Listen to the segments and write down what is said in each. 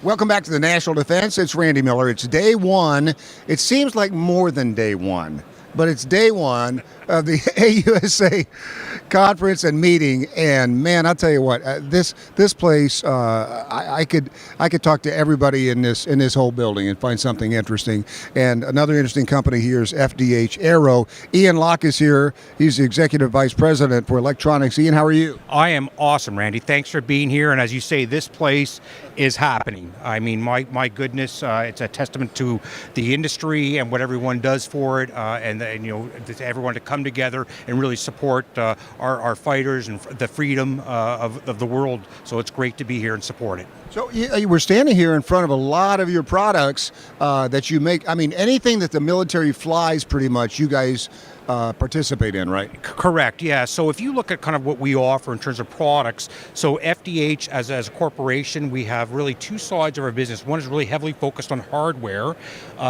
Welcome back to the National Defense. It's Randy Miller. It's day one. It seems like more than day one, but it's day one of the AUSA Conference and meeting. And man, I'll tell you what, this place, I could talk to everybody in this whole building and find something interesting. And another interesting company here is FDH Aero. Ian Locke is here. He's the Executive Vice President for Electronics. Ian, how are you? I am awesome, Randy. Thanks for being here. And as you say, this place is happening. I mean, my goodness, it's a testament to the industry and what everyone does for it, and you know, everyone to come together and really support our fighters and the freedom of the world. So it's great to be here and support it. So we're standing here in front of a lot of your products that you make. I mean, anything that the military flies, pretty much, you guys participate in, right? Correct, yeah. So if you look at kind of what we offer in terms of products, so FDH as a corporation, we have really two sides of our business. One is really heavily focused on hardware.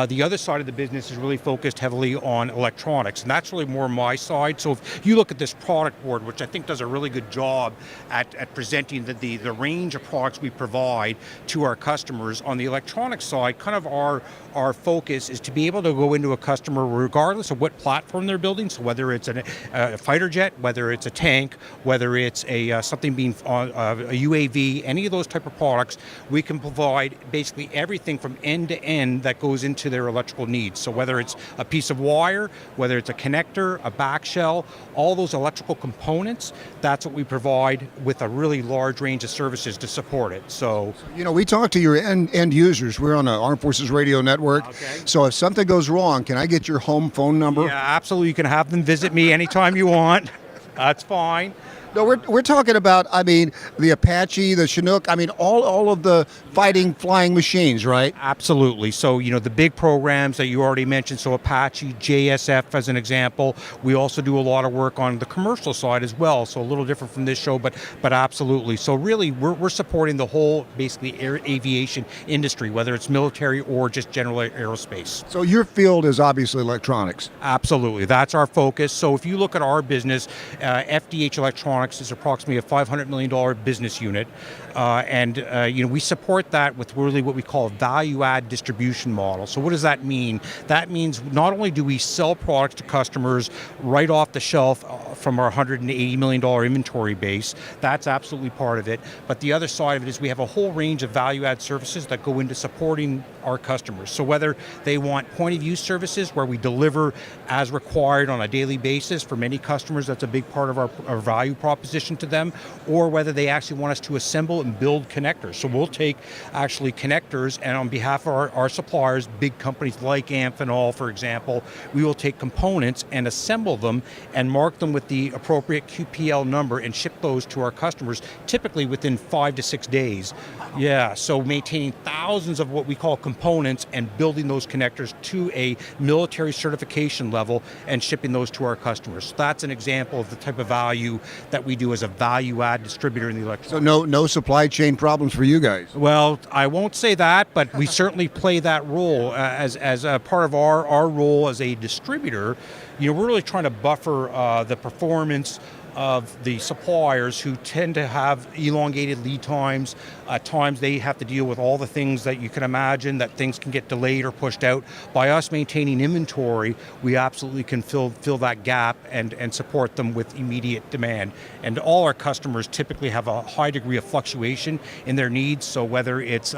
The other side of the business is really focused heavily on electronics, and that's really more my side. So if you look at this product board, which I think does a really good job at presenting the range of products we provide to our customers, on the electronics side, kind of our focus is to be able to go into a customer regardless of what platform they're building. So whether it's a fighter jet, whether it's a tank, whether it's something being on a UAV, any of those type of products, we can provide basically everything from end to end that goes into their electrical needs. So whether it's a piece of wire, whether it's a connector, a back shell, all those electrical components, that's what we provide with a really large range of services to support it. So, you know, we talk to your end users. We're on the Armed Forces Radio Network. Okay. So if something goes wrong, can I get your home phone number? Yeah, absolutely. You can have them visit me anytime you want. That's fine. No, we're talking about, I mean, the Apache, the Chinook, I mean, all of the fighting flying machines, right? Absolutely. So, you know, the big programs that you already mentioned, so Apache, JSF as an example. We also do a lot of work on the commercial side as well, so a little different from this show, but absolutely. So really, we're supporting the whole, basically, aviation industry, whether it's military or just general aerospace. So your field is obviously electronics. Absolutely. That's our focus. So if you look at our business, FDH Electronics is approximately a $500 million business unit, and you know, we support that with really what we call a value-add distribution model. So what does that mean? That means not only do we sell products to customers right off the shelf from our $180 million inventory base, that's absolutely part of it, but the other side of it is we have a whole range of value-add services that go into supporting our customers. So whether they want point-of-use services where we deliver as required on a daily basis, for many customers that's a big part of our value proposition to them, or whether they actually want us to assemble and build connectors. So we'll take actually connectors, and on behalf of our suppliers, big companies like Amphenol, for example, we will take components and assemble them and mark them with the appropriate QPL number and ship those to our customers, typically within 5 to 6 days. Yeah, so maintaining thousands of what we call components and building those connectors to a military certification level and shipping those to our customers. So that's an example of the type of value that we do as a value-add distributor in the electronics. So no supply chain problems for you guys? Well, I won't say that, but we certainly play that role as a part of our role as a distributor. You know, we're really trying to buffer the performance of the suppliers who tend to have elongated lead times. At times they have to deal with all the things that you can imagine, that things can get delayed or pushed out. By us maintaining inventory, we absolutely can fill that gap and support them with immediate demand. And all our customers typically have a high degree of fluctuation in their needs, so whether it's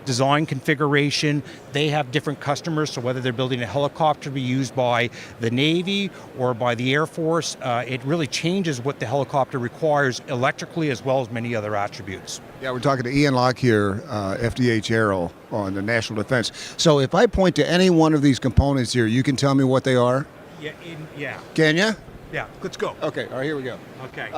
design configuration, they have different customers, so whether they're building a helicopter to be used by the Navy or by the Air Force, it really changes what the helicopter requires electrically as well as many other attributes. Yeah, we're talking to Ian Locke here, FDH Aero on the National Defense. So if I point to any one of these components here, you can tell me what they are? Yeah. Can you? Yeah, let's go. Okay, all right, here we go. Okay.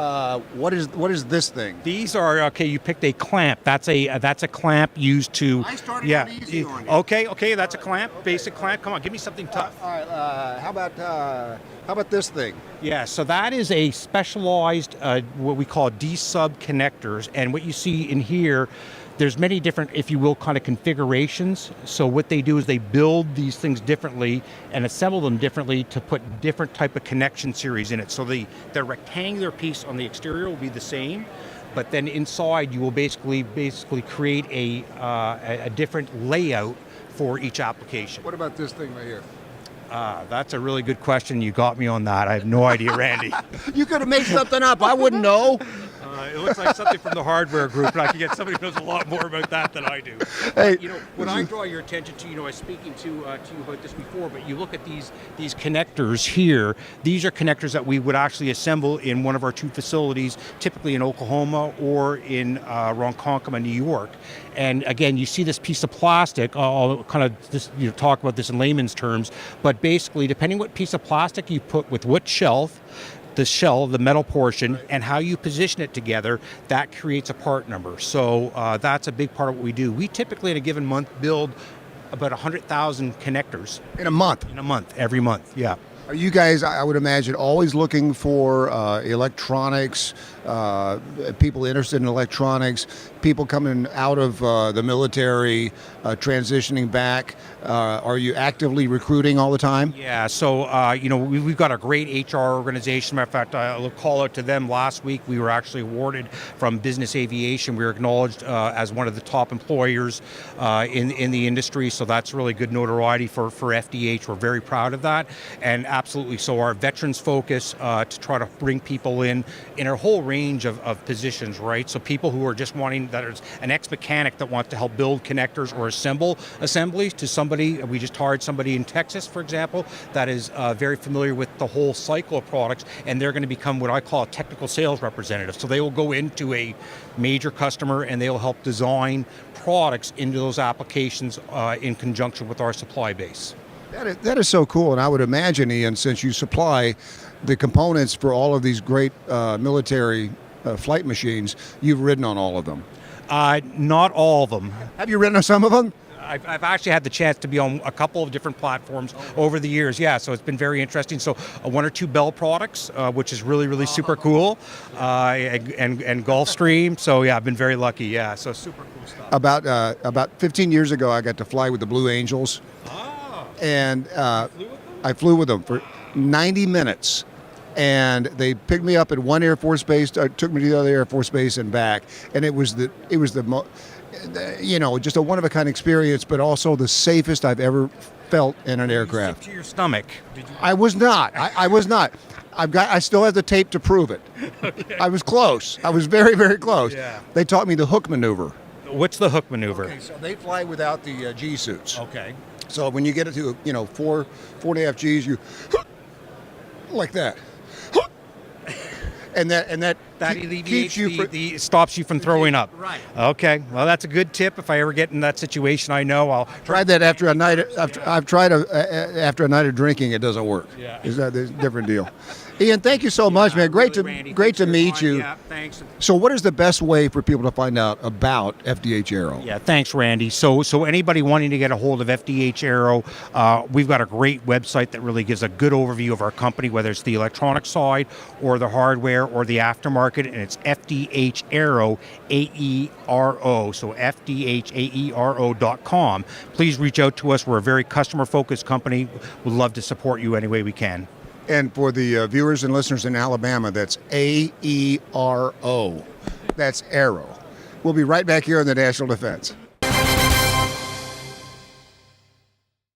What is this thing? These are, okay, you picked a clamp. That's a clamp used to... I started out easy on you. Okay, that's a clamp, basic clamp. Come on, give me something tough. All right, how about this thing? Yeah, so that is a specialized, what we call D-sub connectors, and what you see in here, there's many different, if you will, kind of configurations. So what they do is they build these things differently and assemble them differently to put different type of connection series in it. So the rectangular piece on the exterior will be the same. but then inside you will basically create a different layout for each application. What about this thing right here? That's a really good question. You got me on that. I have no idea, Randy. You could have made something up. I wouldn't know. It looks like something from the hardware group, and I can get somebody who knows a lot more about that than I do. Hey, What I draw your attention to, I was speaking to you about this before, but you look at these connectors here. These are connectors that we would actually assemble in one of our 2 facilities, typically in Oklahoma or in Ronkonkoma, New York. And again, you see this piece of plastic. I'll kind of just talk about this in layman's terms, but basically, depending what piece of plastic you put with what shelf, the shell, the metal portion, and how you position it together, that creates a part number. So that's a big part of what we do. We typically in a given month build about 100,000 connectors. In a month? In a month, every month, yeah. Are you guys, I would imagine, always looking for electronics, people interested in electronics, people coming out of the military, transitioning back? Are you actively recruiting all the time? Yeah, so we've got a great HR organization. Matter of fact, I'll call out to them. Last week, we were actually awarded from Business Aviation. We were acknowledged as one of the top employers in the industry. So that's really good notoriety for FDH. We're very proud of that, and absolutely. So our veterans focus to try to bring people in a whole range of positions, right? So people who are just wanting, that is an ex-mechanic that wants to help build connectors or assemble assemblies, to somebody, we just hired somebody in Texas, for example, that is very familiar with the whole cycle of products, and they're going to become what I call a technical sales representative. So they will go into a major customer and they will help design products into those applications in conjunction with our supply base. That is so cool, and I would imagine, Ian, since you supply the components for all of these great military flight machines, you've ridden on all of them. Not all of them. Have you ridden on some of them? I've actually had the chance to be on a couple of different platforms over the years. Yeah, so it's been very interesting. So 1 or 2 Bell products, which is really super cool, and Gulfstream. So yeah, I've been very lucky. Yeah, so super cool stuff. About 15 years ago, I got to fly with the Blue Angels, and I flew with them for 90 minutes. And they picked me up at one Air Force base, took me to the other Air Force base and back, and it was just a one-of-a-kind experience, but also the safest I've ever felt in an aircraft. To your stomach? Did you? I was not. I was not. I still have the tape to prove it. Okay. I was close. I was very close. Yeah. They taught me the hook maneuver. What's the hook maneuver? Okay, so they fly without the G suits. Okay. So when you get it to 4.5 Gs, you like that. And that alleviates keeps stops you from throwing up. Right. Okay. Well, that's a good tip. If I ever get in that situation, I know I'll try that after a night. I've tried after a night of drinking. It doesn't work. Yeah. It's a different deal. Ian, thank you so much, man. Great to meet you. Yeah, thanks. So, what is the best way for people to find out about FDH Aero? Yeah, thanks, Randy. So anybody wanting to get a hold of FDH Aero, we've got a great website that really gives a good overview of our company, whether it's the electronic side or the hardware or the aftermarket, and it's FDH Aero, AERO, so FDHAERO.com. Please reach out to us. We're a very customer-focused company. We'd love to support you any way we can. And for the viewers and listeners in Alabama, that's AERO. That's Aero. We'll be right back here on the National Defense.